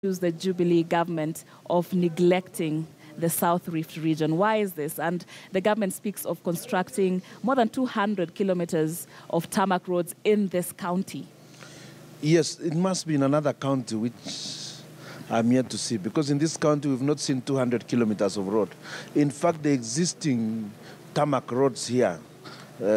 accuse the Jubilee government of neglecting the South Rift region. Why is this? And the government speaks of constructing more than 200 kilometers of tarmac roads in this county. Yes, it must be in another county which I'm yet to see, because in this county we've not seen 200 kilometers of road. In fact, the existing tarmac roads here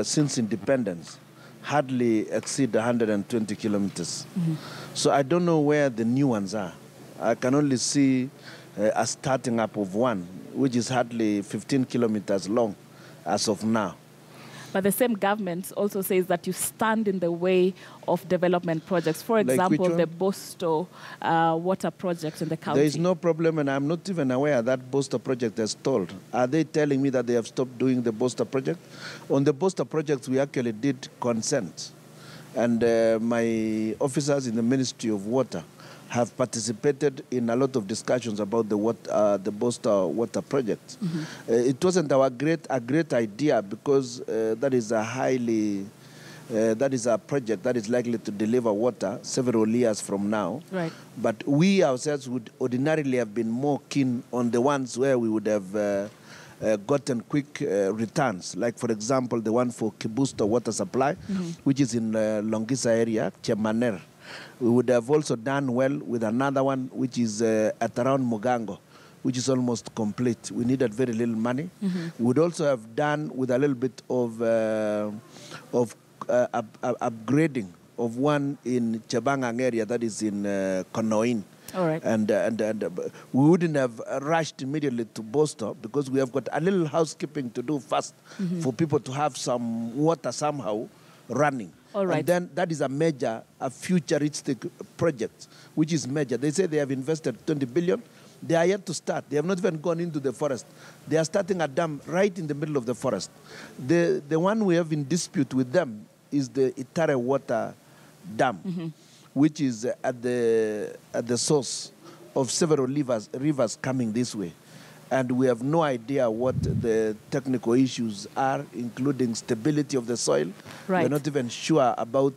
since independence hardly exceed 120 kilometers. Mm-hmm. So I don't know where the new ones are. I can only see a starting up of one, which is hardly 15 kilometers long as of now. But the same government also says that you stand in the way of development projects. For example, the Bosto water project in the county. There is no problem, and I'm not even aware that Bosto project has stalled. Are they telling me that they have stopped doing the Bosto project? On the Bosto project, we actually did consent. And my officers in the Ministry of Water have participated in a lot of discussions about the Bosto water project. Mm-hmm. It wasn't a great idea, because that is a project that is likely to deliver water several years from now. Right. But we ourselves would ordinarily have been more keen on the ones where we would have gotten quick returns, like, for example, the one for Kibusto water supply, mm-hmm. which is in Longisa area, Chemaner. We would have also done well with another one, which is at around Mugango, which is almost complete. We needed very little money. Mm-hmm. We would also have done with a little bit of upgrading of one in Chebangang area, that is in Konoin. All right. And we wouldn't have rushed immediately to Bosto, because we have got a little housekeeping to do first, mm-hmm. for people to have some water somehow running. All right. And then that is a futuristic project, which is major. They say they have invested 20 billion. They are yet to start. They have not even gone into the forest. They are starting a dam right in the middle of the forest. The one we have in dispute with them is the Itare water dam, mm-hmm. which is at the source of several rivers coming this way. And we have no idea what the technical issues are, including stability of the soil. Right. We're not even sure about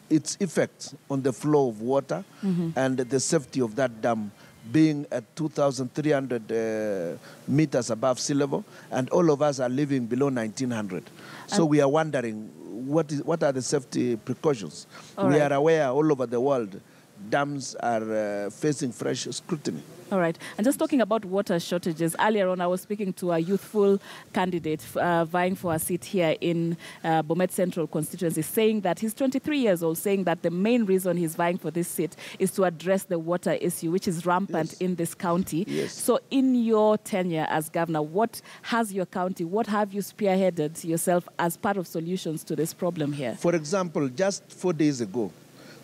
its effects on the flow of water, mm-hmm. and the safety of that dam being at 2,300 meters above sea level, and all of us are living below 1,900. So we are wondering, what are the safety precautions? We are aware all over the world dams are facing fresh scrutiny. All right. And just talking about water shortages, earlier on I was speaking to a youthful candidate vying for a seat here in Bomet Central constituency, saying that he's 23 years old, saying that the main reason he's vying for this seat is to address the water issue, which is rampant, yes. in this county. Yes. So in your tenure as governor, what has your county, what have you spearheaded yourself as part of solutions to this problem here? For example, just 4 days ago,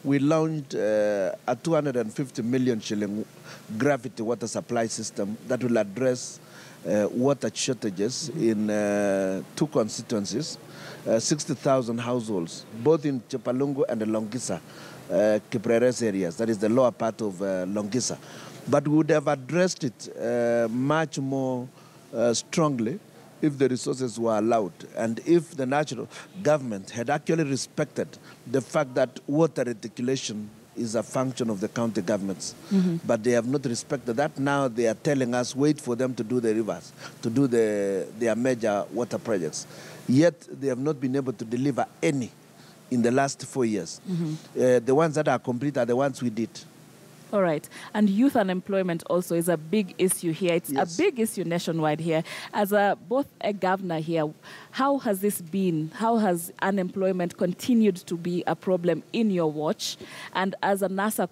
we launched a 250 million shilling gravity water supply system that will address water shortages in 2 constituencies, 60,000 households, both in Chepalungu and Longisa, Kipreres areas, that is the lower part of Longisa. But we would have addressed it much more strongly if the resources were allowed, and if the national government had actually respected the fact that water reticulation is a function of the county governments. Mm-hmm. But they have not respected that. Now they are telling us, wait for them to do the rivers, to do their major water projects. Yet they have not been able to deliver any in the last 4 years. Mm-hmm. The ones that are complete are the ones we did. All right. And youth unemployment also is a big issue here. It's a big issue nationwide here. As both a governor here, how has this been? How has unemployment continued to be a problem in your watch? And as a NASA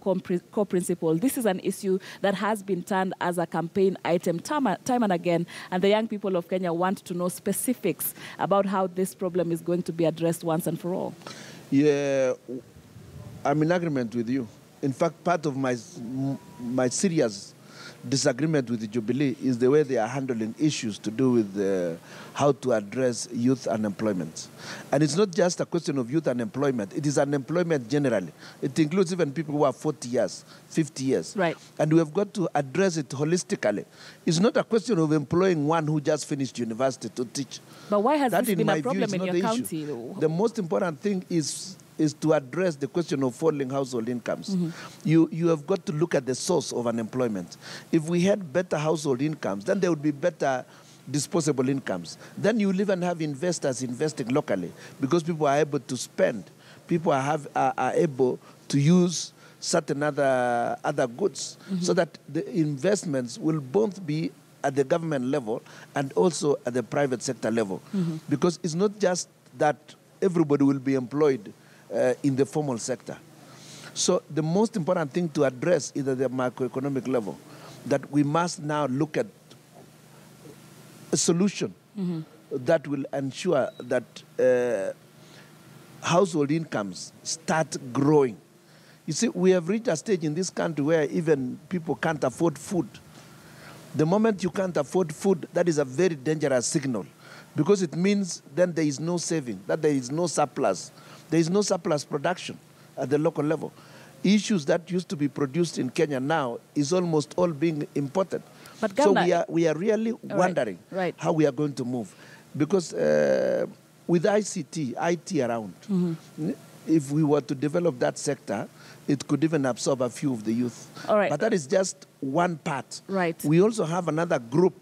co-principal, this is an issue that has been turned as a campaign item time and again. And the young people of Kenya want to know specifics about how this problem is going to be addressed once and for all. Yeah, I'm in agreement with you. In fact, part of my serious disagreement with the Jubilee is the way they are handling issues to do with how to address youth unemployment. And it's not just a question of youth unemployment. It is unemployment generally. It includes even people who are 40 years, 50 years. Right. And we have got to address it holistically. It's not a question of employing one who just finished university to teach. But why has that, this been a view, problem in your county? The most important thing is is to address the question of falling household incomes. You have got to look at the source of unemployment. If we had better household incomes, then there would be better disposable incomes. Then you will even have investors investing locally because people are able to spend. People are able to use certain other goods so that the investments will both be at the government level and also at the private sector level. Because it's not just that everybody will be employed in the formal sector. So the most important thing to address is at the macroeconomic level, that we must now look at a solution that will ensure that household incomes start growing. You see, we have reached a stage in this country where even people can't afford food. The moment you can't afford food, that is a very dangerous signal because it means then there is no saving, that there is no surplus. There is no surplus production at the local level. Issues that used to be produced in Kenya now is almost all being imported. But Governor, so we are really wondering how we are going to move. Because with ICT, IT around, if we were to develop that sector, it could even absorb a few of the youth. But that is just one part. We also have another group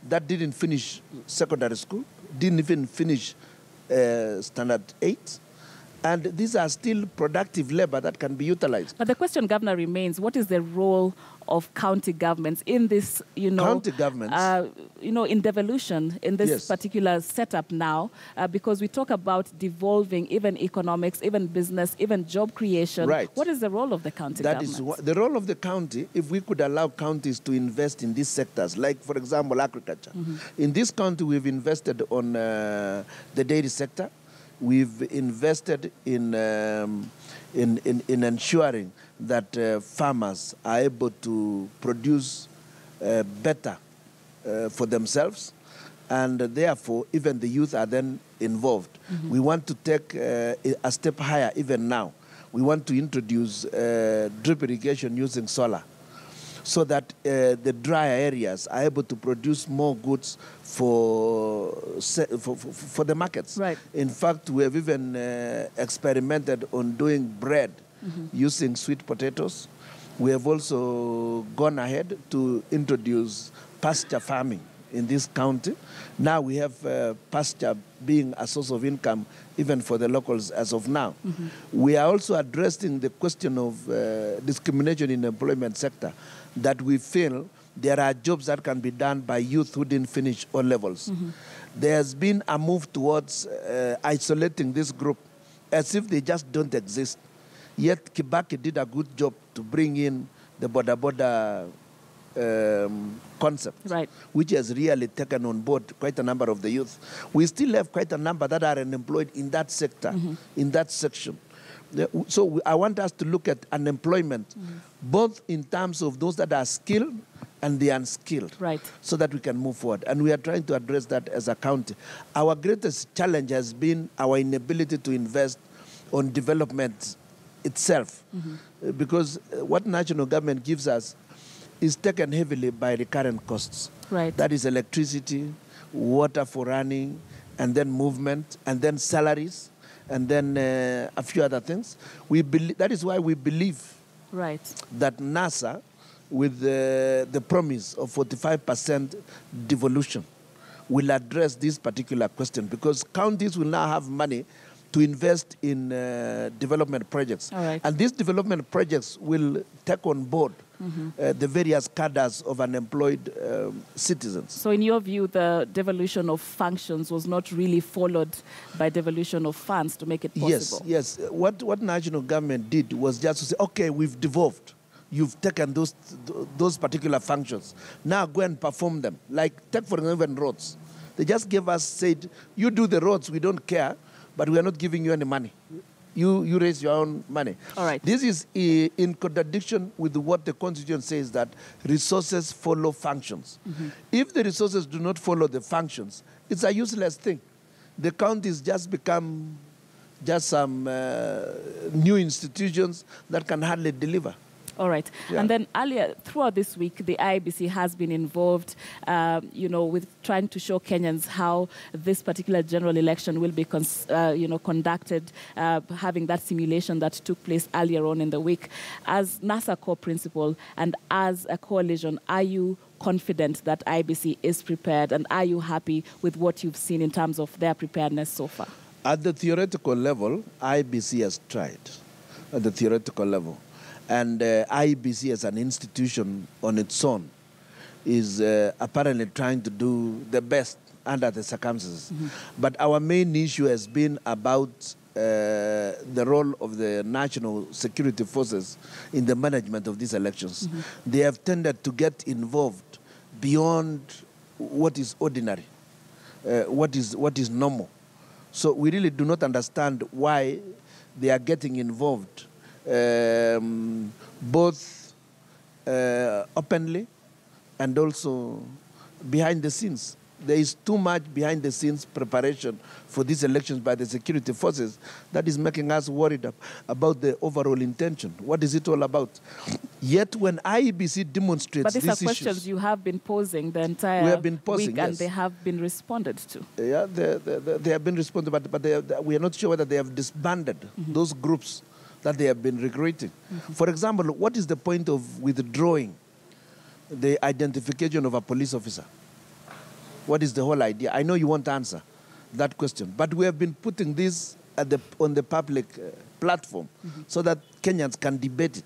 that didn't finish secondary school, didn't even finish standard 8. And these are still productive labor that can be utilized. But the question, Governor, remains, what is the role of county governments in this, county governments, in devolution, in this particular setup now? Because we talk about devolving even economics, even business, even job creation. What is the role of the county governments? That is the role of the county, if we could allow counties to invest in these sectors, like, for example, agriculture. In this county, we've invested on the dairy sector. We've invested in ensuring that farmers are able to produce better for themselves, and therefore even the youth are then involved. We want to take a step higher even now. We want to introduce drip irrigation using solar, so that the drier areas are able to produce more goods for the markets. In fact, we have even experimented on doing bread using sweet potatoes. We have also gone ahead to introduce pasture farming in this county. Now we have pasture being a source of income even for the locals as of now. We are also addressing the question of discrimination in the employment sector, that we feel there are jobs that can be done by youth who didn't finish all levels. There has been a move towards isolating this group as if they just don't exist. Yet Kibaki did a good job to bring in the border concept, which has really taken on board quite a number of the youth. We still have quite a number that are unemployed in that sector, in that section. So I want us to look at unemployment, both in terms of those that are skilled and the unskilled, so that we can move forward. And we are trying to address that as a county. Our greatest challenge has been our inability to invest on development itself, because what national government gives us is taken heavily by recurrent costs. That is electricity, water for running, and then movement, and then salaries, and then a few other things. That is why we believe that NASA, with the promise of 45% devolution, will address this particular question, because counties will now have money to invest in development projects. And these development projects will take on board the various cadres of unemployed citizens. So in your view, the devolution of functions was not really followed by devolution of funds to make it possible? Yes. What national government did was just to say, okay, we've devolved. You've taken those particular functions. Now go and perform them. Like, take for example, roads. They just gave us, said, you do the roads, we don't care, but we are not giving you any money. You raise your own money. This is in contradiction with what the Constitution says, that resources follow functions. If the resources do not follow the functions, it's a useless thing. The counties just become just some new institutions that can hardly deliver. All right. Yeah. And then earlier, throughout this week, the IEBC has been involved, with trying to show Kenyans how this particular general election will be, conducted, having that simulation that took place earlier on in the week. As NASA core principal and as a coalition, are you confident that IEBC is prepared, and are you happy with what you've seen in terms of their preparedness so far? At the theoretical level, IEBC has tried at the theoretical level. And IEBC as an institution on its own is apparently trying to do the best under the circumstances. Mm-hmm. But our main issue has been about the role of the national security forces in the management of these elections. Mm-hmm. They have tended to get involved beyond what is ordinary, what is normal. So we really do not understand why they are getting involved both openly and also behind the scenes. There is too much behind the scenes preparation for these elections by the security forces that is making us worried about the overall intention. What is it all about? Yet when IEBC demonstrates but these issues, are questions you have been posing the entire week, yes. And they have been responded to. Yeah, they have been responded, but we are not sure whether they have disbanded those groups that they have been recruiting. For example, what is the point of withdrawing the identification of a police officer? What is the whole idea? I know you won't answer that question, but we have been putting this on the public platform so that Kenyans can debate it.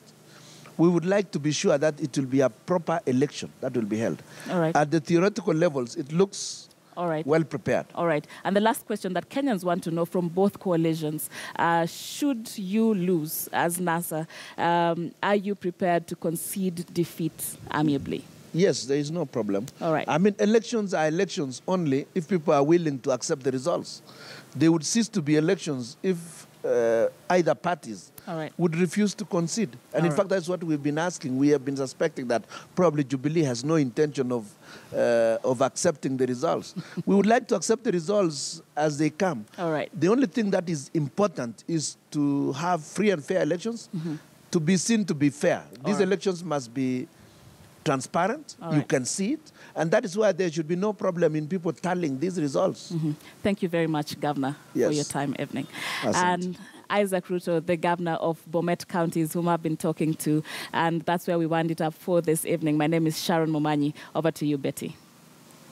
We would like to be sure that it will be a proper election that will be held. All right. At the theoretical levels, it looks well prepared. All right. And the last question that Kenyans want to know from both coalitions, should you lose as NASA, are you prepared to concede defeat amiably? Yes, there is no problem. All right. I mean, elections are elections only if people are willing to accept the results. They would cease to be elections if either parties would refuse to concede. And in fact, that's what we've been asking. We have been suspecting that probably Jubilee has no intention of accepting the results. We would like to accept the results as they come. All right. The only thing that is important is to have free and fair elections, to be seen to be fair. These elections must be transparent, you can see it, and that is why there should be no problem in people tallying these results. Thank you very much, Governor, for your time evening. And Isaac Ruto, the Governor of Bomet counties, whom I've been talking to, and that's where we wind it up for this evening. My name is Sharon Momanyi. Over to you, Betty.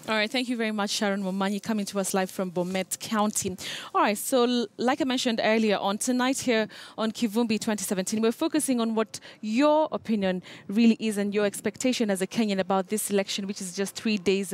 All right, thank you very much, Sharon Momanyi, coming to us live from Bomet County. All right, so like I mentioned earlier on, tonight here on Kivumbi 2017, we're focusing on what your opinion really is and your expectation as a Kenyan about this election, which is just 3 days